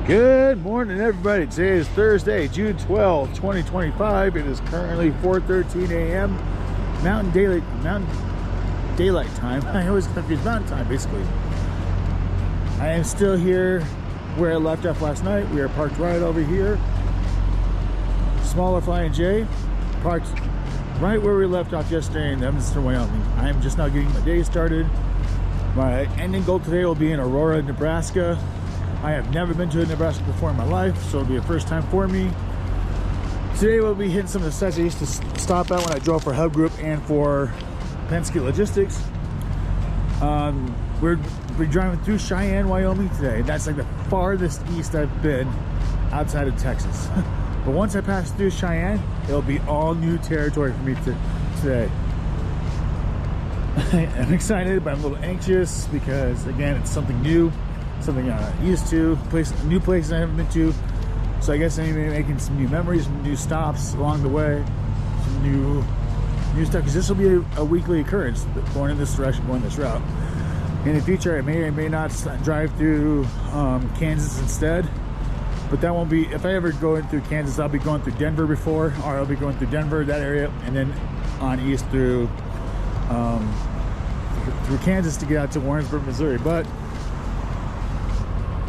Good morning, everybody. Today is Thursday, June 12, 2025. It is currently 4:13 a.m. Mountain Daylight Time. I always confuse Mountain Time, basically. I am still here where I left off last night. We are parked right over here. Smaller Flying J, parked right where we left off yesterday in Evanston, Wyoming. I am just now getting my day started. My ending goal today will be in Aurora, Nebraska. I have never been to Nebraska before in my life, so it'll be a first time for me. Today we'll be hitting some of the sites I used to stop at when I drove for Hub Group and for Penske Logistics. We're driving through Cheyenne, Wyoming today. That's like the farthest east I've been outside of Texas. But once I pass through Cheyenne, it'll be all new territory for me today. I'm excited, but I'm a little anxious because, again, it's something new. Something I'm not used to, new places I haven't been to. So I guess I'm making some new memories, some new stops along the way, some new stuff. Because this will be a weekly occurrence, going in this direction, going this route. In the future, I may or may not drive through Kansas instead. But that won't be. If I ever go in through Kansas, I'll be going through Denver before, or I'll be going through Denver, that area, and then on east through Kansas to get out to Warrensburg, Missouri. But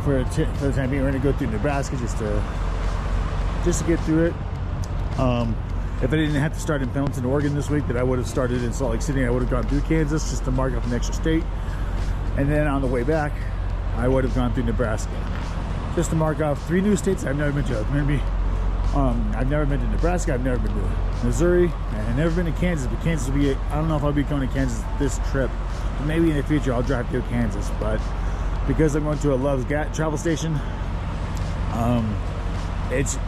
for the time being, we're going to go through Nebraska just to get through it. If I didn't have to start in Pendleton, Oregon this week, that I would have started in Salt Lake City. I would have gone through Kansas just to mark off an extra state, and then on the way back, I would have gone through Nebraska just to mark off 3 new states I've never been to. I've never been to Nebraska. I've never been to Missouri, and I've never been to Kansas. But Kansas will be. I don't know if I'll be going to Kansas this trip. Maybe in the future I'll drive through Kansas, but because I'm going to a Love's travel station, it's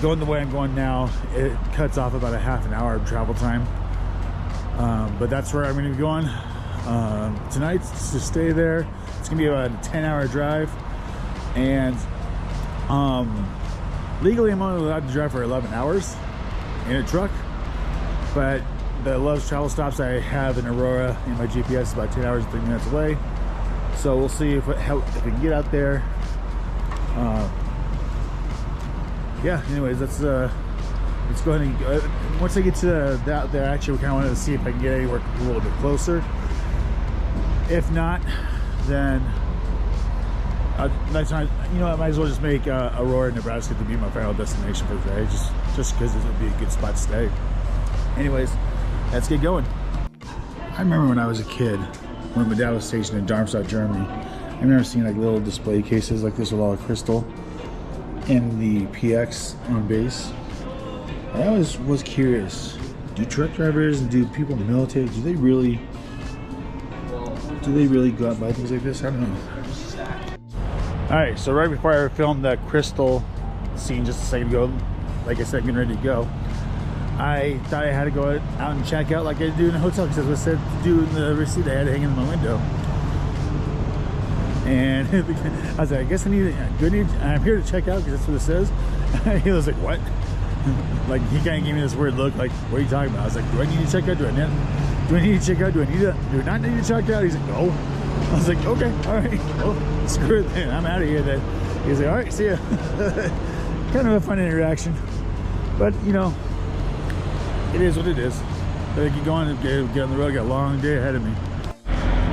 going the way I'm going now. It cuts off about a half an hour of travel time, but that's where I'm going to be going tonight, to stay there. It's going to be about a 10-hour drive, and legally I'm only allowed to drive for 11 hours in a truck, but the Love's travel stops I have in Aurora in my GPS is about 10 hours and 3 minutes away. So we'll see if we can get out there. Yeah, anyways, let's go ahead and once I get to that there, actually we kind of wanted to see if I can get anywhere a little bit closer. If not, then next time, you know, I might as well just make Aurora, Nebraska to be my final destination for the day, just because it would be a good spot to stay. Anyways, let's get going. I remember when I was a kid, when my dad was stationed in Darmstadt, Germany, I remember seeing like little display cases like this with all the crystal in the PX on base. I always was curious, do truck drivers and do people in the military, do they really go out and buy things like this? I don't know. Alright, so right before I filmed that crystal scene just a second ago, like I said, getting ready to go, I thought I had to go out and check out like I do in a hotel, because that's what it said to do in the receipt I had to hang in my window. And I was like, I guess I'm here to check out because that's what it says. He was like, what? Like, he kind of gave me this weird look, like, what are you talking about? I was like, do I need to check out? Do I need to check out? Do I not need to check out? He's like, no. I was like, okay, all right. Well, screw it then. I'm out of here then. He's like, all right, see ya. Kind of a fun interaction. But, you know, it is what it is. Gotta keep going and get on the road. Got a long day ahead of me.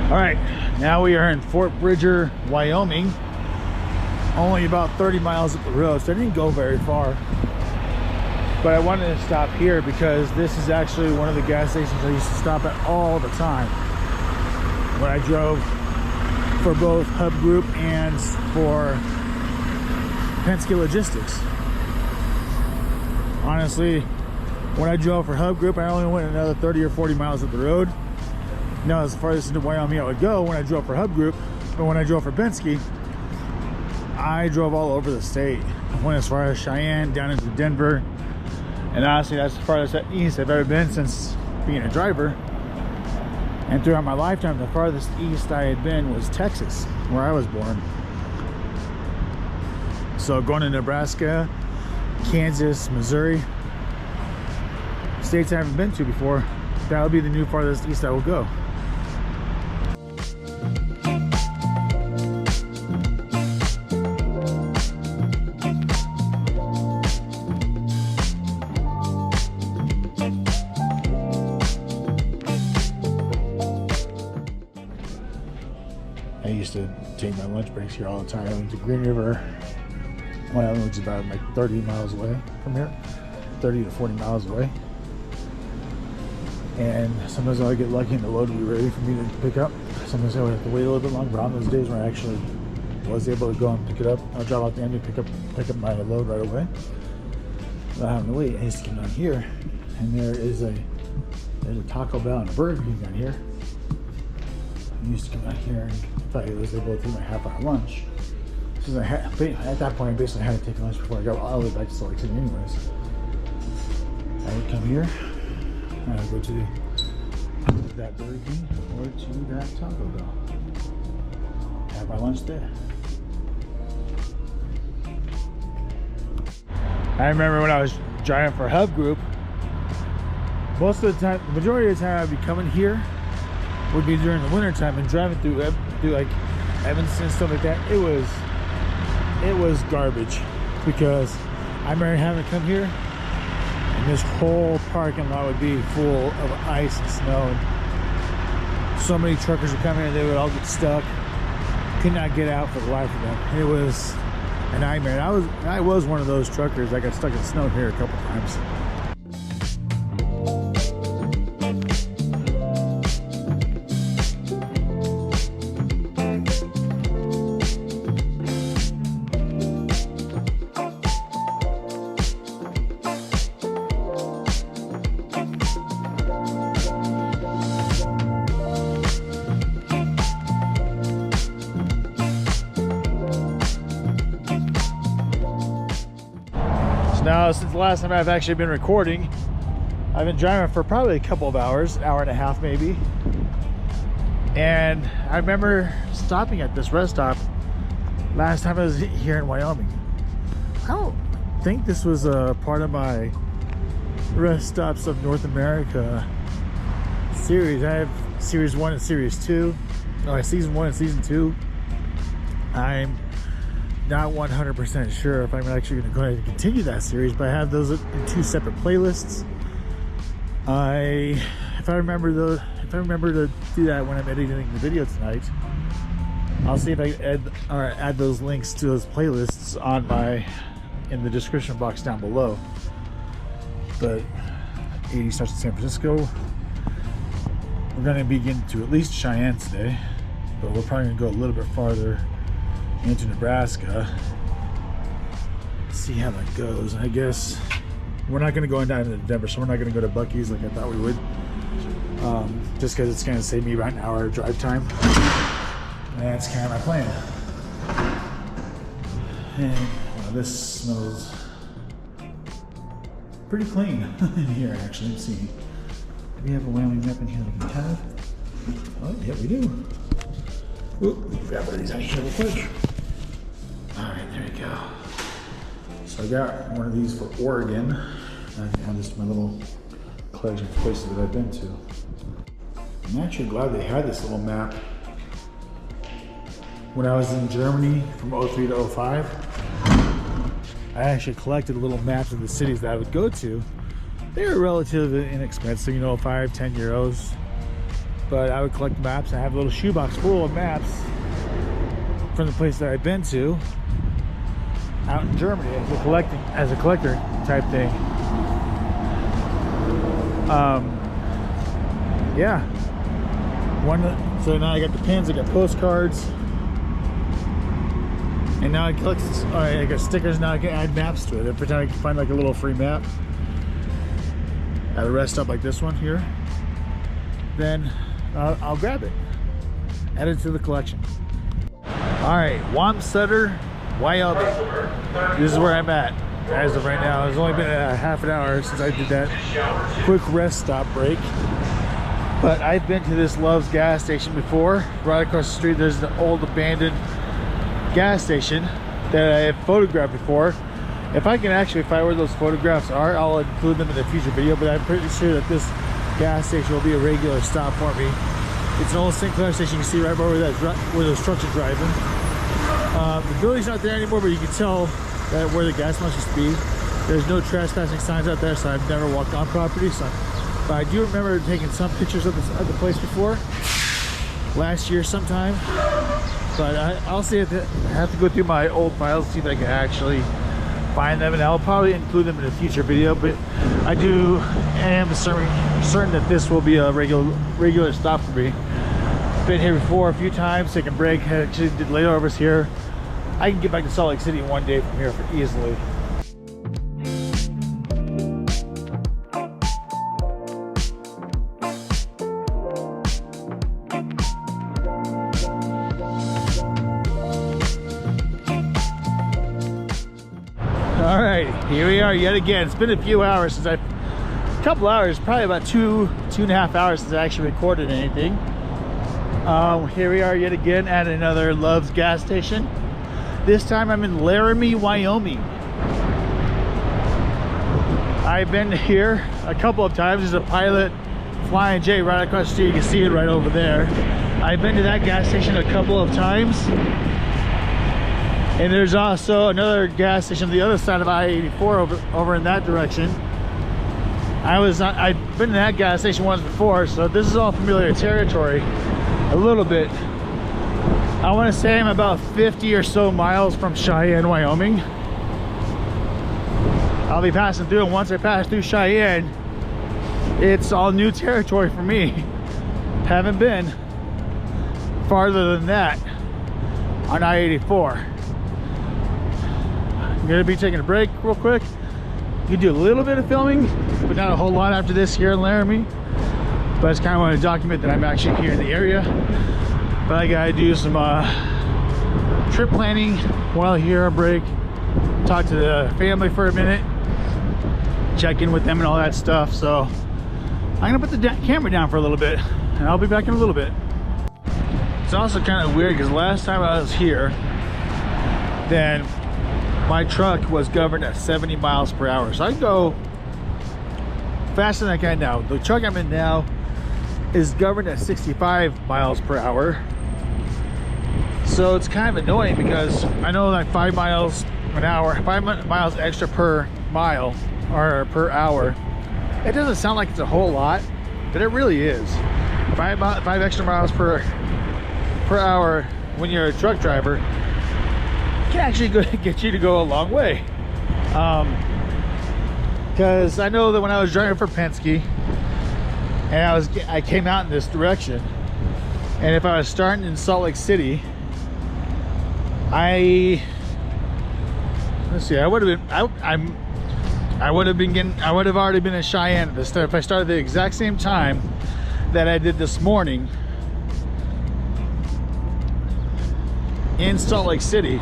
All right, now we are in Fort Bridger, Wyoming. Only about 30 miles up the road, so I didn't go very far. But I wanted to stop here because this is actually one of the gas stations I used to stop at all the time when I drove for both Hub Group and for Penske Logistics. Honestly, when I drove for Hub Group, I only went another 30 or 40 miles up the road. Now, as far as into Wyoming I would go when I drove for Hub Group, but when I drove for Penske, I drove all over the state. I went as far as Cheyenne, down into Denver, and honestly, that's as far as east I've ever been since being a driver. And throughout my lifetime, the farthest east I had been was Texas, where I was born. So going to Nebraska, Kansas, Missouri, states I haven't been to before, that would be the new farthest east I will go. to take my lunch breaks here all the time. I went to Green River, Wyoming, which is about like 30 miles away from here, 30 to 40 miles away. And sometimes I get lucky and the load will be ready for me to pick up. Sometimes I would have to wait a little bit longer, but on those days when I actually was able to go and pick it up, I'll drive out the end and pick up my load right away without having to wait. I used to come down here, and there's a Taco Bell and a Burger King down here. I used to come down here, and if I was able to take my half-hour lunch, because at that point I basically had to take lunch before I got all the way back to Salt Lake City anyways. I would come here, and I would go to that Burger King or to that Taco Bell. Have my lunch there. I remember when I was driving for Hub Group, most of the time, the majority of the time I'd be coming here would be during the winter time and driving through like Evanston and stuff like that. It was garbage, because I remember having to come here and this whole parking lot would be full of ice and snow, and so many truckers would come here and they would all get stuck, could not get out for the life of them. It was a nightmare. I was one of those truckers that got stuck in snow here a couple times. Now, since the last time I've actually been recording, I've been driving for probably a couple of hours, hour and a half maybe. And I remember stopping at this rest stop last time I was here in Wyoming. I don't think this was a part of my Rest Stops of North America series. I have series 1 and series 2. Oh, season 1 and season 2. I'm not 100% sure if I'm actually going to go ahead and continue that series, but I have those in 2 separate playlists. If I remember to do that when I'm editing the video tonight, I'll see if I can add those links to those playlists in the description box down below. But 80 starts in San Francisco. We're going to be getting to at least Cheyenne today, but we're probably going to go a little bit farther into Nebraska. See how that goes. I guess we're not going to go down into Denver, so we're not going to go to Buc-ee's like I thought we would, just because it's going to save me about an hour drive time, and that's kind of my plan. And well, this smells pretty clean in here, actually. Let's see, do we have a Wyoming map in here that we can have? Oh yeah, we do. Ooh, grab one of these out here real quick. Alright, there we go. So I got one of these for Oregon. I can add this to my little collection of places that I've been to. I'm actually glad they had this little map. When I was in Germany from 03 to 05, I actually collected little maps of the cities that I would go to. They were relatively inexpensive, you know, 5, 10 euros. But I would collect maps. I have a little shoebox full of maps from the place that I've been to out in Germany as a collector type thing. Yeah. So now I got the pins, I got postcards, and now I collect. I got stickers. Now I can add maps to it. Every time I can find like a little free map at a rest stop like this one here, then I'll grab it, add it to the collection. All right, Wamsutter, Wyoming. This is where I'm at as of right now. It's only been a half an hour since I did that quick rest stop break. But I've been to this Love's gas station before. Right across the street, there's an old abandoned gas station that I have photographed before. If I can actually find where those photographs are, I'll include them in a future video, but I'm pretty sure that this gas station will be a regular stop for me. It's an old Sinclair station. You can see right over where those trucks are driving. The building's not there anymore, but you can tell that where the gas pump used to be. There's no trespassing signs out there, so I've never walked on property. But I do remember taking some pictures of the place before, last year sometime. So I'll see if I have to go through my old files, see if I can actually find them, and I'll probably include them in a future video. But I am certain that this will be a regular stop for me. Been here before a few times, taking a break, actually did layovers here. I can get back to Salt Lake City one day from here easily. All right, here we are yet again. It's been a few hours since a couple hours, probably about two and a half hours since I actually recorded anything. Here we are yet again at another Love's gas station. This time I'm in Laramie, Wyoming. I've been here a couple of times. There's a Pilot Flying J right across the street. You can see it right over there. I've been to that gas station a couple of times. And there's also another gas station on the other side of I-84 over in that direction. I've been to that gas station once before, so this is all familiar territory a little bit. I want to say I'm about 50 or so miles from Cheyenne, Wyoming. I'll be passing through, and once I pass through Cheyenne, it's all new territory for me. Haven't been farther than that on I-84. I'm gonna be taking a break real quick. You can do a little bit of filming, but not a whole lot after this here in Laramie. But I just kind of want to document that I'm actually here in the area. But I gotta do some trip planning while here on break. Talk to the family for a minute, check in with them and all that stuff. So I'm gonna put the camera down for a little bit, and I'll be back in a little bit. It's also kind of weird because last time I was here, then my truck was governed at 70 miles per hour. So I can go faster than I can now. The truck I'm in now is governed at 65 miles per hour. So it's kind of annoying because I know like 5 miles an hour, 5 miles extra per mile or per hour. It doesn't sound like it's a whole lot, but it really is. 5 extra miles per hour when you're a truck driver can actually get you to go a long way. Because I know that when I was driving for Penske and I came out in this direction, and if I was starting in Salt Lake City, I would have already been in Cheyenne at this time if I started the exact same time that I did this morning in Salt Lake City.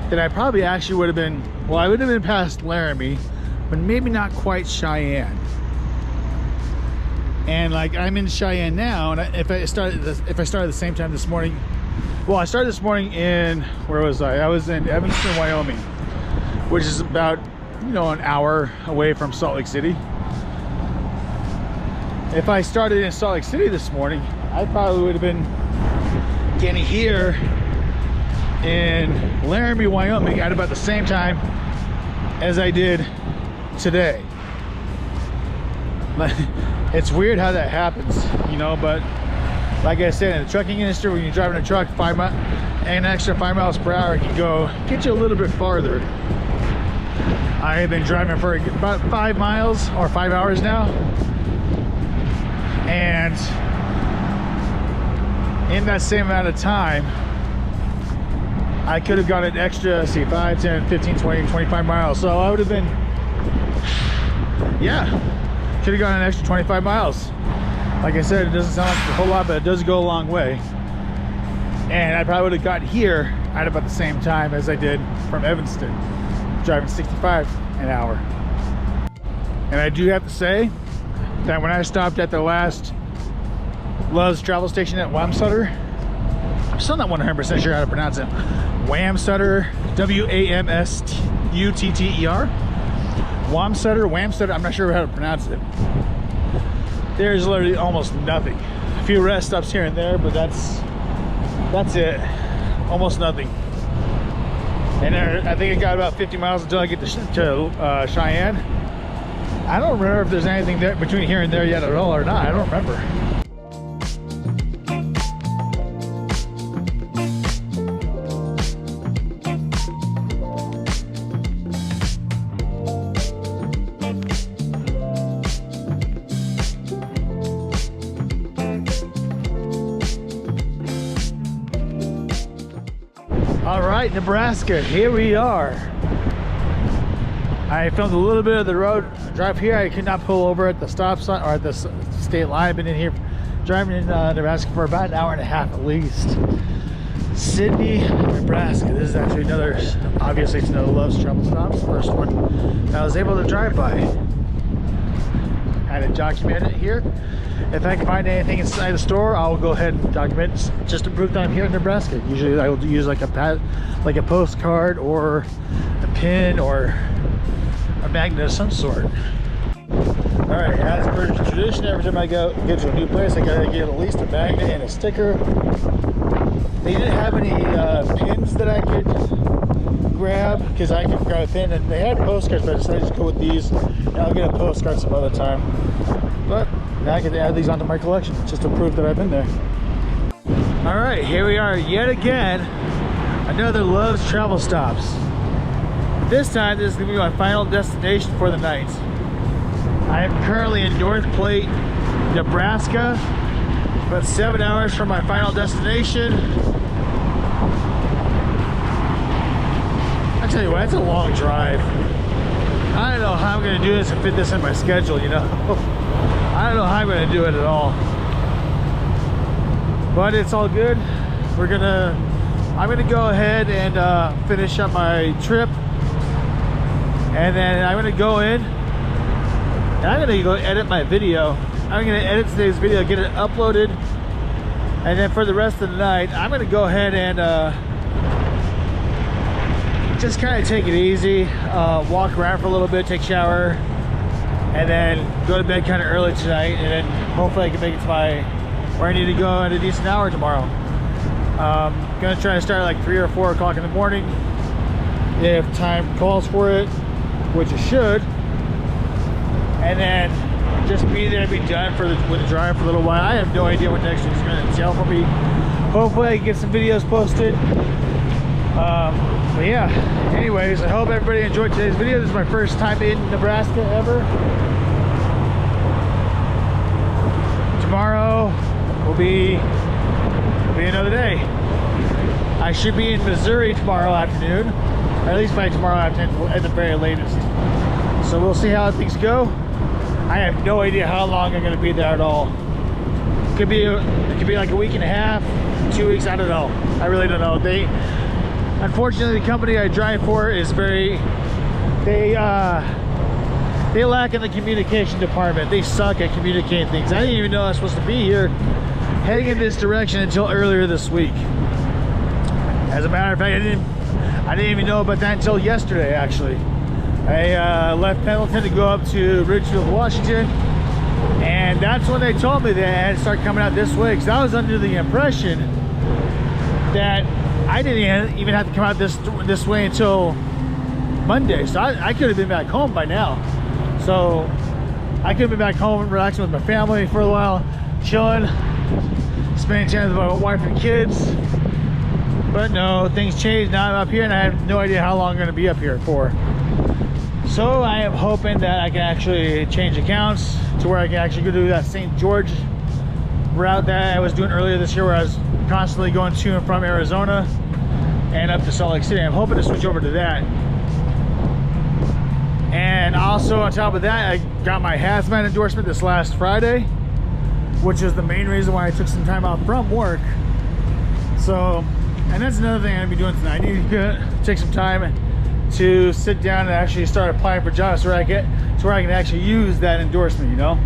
Then I probably actually would have been, well, I would have been past Laramie, but maybe not quite Cheyenne. And like I'm in Cheyenne now, and if I started the same time this morning, well, I started this morning in, where was I? I was in Evanston, Wyoming, which is about, an hour away from Salt Lake City. If I started in Salt Lake City this morning, I probably would have been getting here in Laramie, Wyoming at about the same time as I did today. It's weird how that happens, but like I said, in the trucking industry, when you're driving a truck, an extra 5 miles per hour can get you a little bit farther. I have been driving for about 5 miles or 5 hours now, and in that same amount of time, I could have gone an extra, 5, 10, 15, 20, 25 miles. So I would have been, could have gone an extra 25 miles. Like I said, it doesn't sound like a whole lot, but it does go a long way. And I probably would have gotten here at about the same time as I did from Evanston, driving 65 an hour. And I do have to say that when I stopped at the last Love's travel station at Wamsutter, I'm still not 100% sure how to pronounce it. Wamsutter, W-A-M-S-U-T-T-E-R. Wamsutter, I'm not sure how to pronounce it. There's literally almost nothing. A few rest stops here and there, but that's it. Almost nothing. And I think I got about 50 miles until I get to Cheyenne. I don't remember if there's anything there between here and there yet at all or not. I don't remember. right, Nebraska, here we are. I filmed a little bit of the road drive here. I could not pull over at the stop sign or at the state line. I've been in here driving in Nebraska for about an hour and a half at least. Sydney, Nebraska. This is actually another, obviously it's another Love's Travel Stops. First one that I was able to drive by. I had to document it here. If I can find anything inside the store, I'll go ahead and document it just to prove that I'm here in Nebraska. Usually I will use like a postcard or a pin or a magnet of some sort. All right, as per tradition, every time I get to a new place, I gotta get at least a magnet and a sticker. They didn't have any pins that I could grab because I could grab a pin, and they had postcards, but I decided to just go with these. And I'll get a postcard some other time. But now I can add these onto my collection just to prove that I've been there. All right, here we are yet again. Another Love's Travel Stops. This time, this is gonna be my final destination for the night. I am currently in North Platte, Nebraska, about 7 hours from my final destination. I tell you what, it's a long drive. I don't know how I'm gonna do this and fit this in my schedule, you know? I don't know how I'm gonna do it at all. But it's all good. I'm gonna go ahead and finish up my trip. And then I'm gonna go in and I'm gonna go edit my video. I'm gonna edit today's video, get it uploaded, and then for the rest of the night, I'm gonna go ahead and just kind of take it easy, walk around for a little bit, take a shower, and then go to bed kind of early tonight, and then hopefully I can make it to where I need to go at a decent hour tomorrow. Gonna try to start at like 3 or 4 o'clock in the morning if time calls for it, which it should, and then just be there, be done with the drive for a little while. I have no idea what next week's going to entail for me. Hopefully I can get some videos posted. But yeah, anyways, I hope everybody enjoyed today's video. This is my first time in Nebraska ever. Tomorrow will be another day. I should be in Missouri tomorrow afternoon, or at least by tomorrow afternoon at the very latest. So we'll see how things go. I have no idea how long I'm going to be there at all. It could be like a week and a half, 2 weeks. I don't know. I really don't know. Unfortunately, the company I drive for is they lack in the communication department. They suck at communicating things. I didn't even know I was supposed to be here heading in this direction until earlier this week. As a matter of fact, I didn't even know about that until yesterday, actually. I left Pendleton to go up to Ridgefield, Washington, and that's when they told me that I had to start coming out this way, because I was under the impression that I didn't even have to come out this way until Monday. So I could have been back home by now. So I could have been back home relaxing with my family for a while, chilling, spending time with my wife and kids. But no, things changed. Now I'm up here and I have no idea how long I'm going to be up here for. So I am hoping that I can actually change accounts to where I can actually go do that St. George route that I was doing earlier this year, where I was constantly going to and from Arizona and up to Salt Lake City. I'm hoping to switch over to that. And also on top of that, I got my hazmat endorsement this last Friday, which is the main reason why I took some time off from work. So, and that's another thing I'm gonna be doing tonight. I need to take some time to sit down and actually start applying for jobs where I can actually use that endorsement, you know.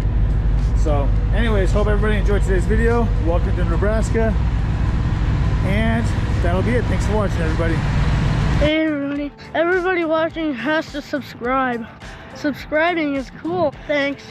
So anyways, hope everybody enjoyed today's video. Welcome to Nebraska, and that'll be it. Thanks for watching, everybody. Hey everybody watching has to subscribe. Subscribing is cool. Thanks.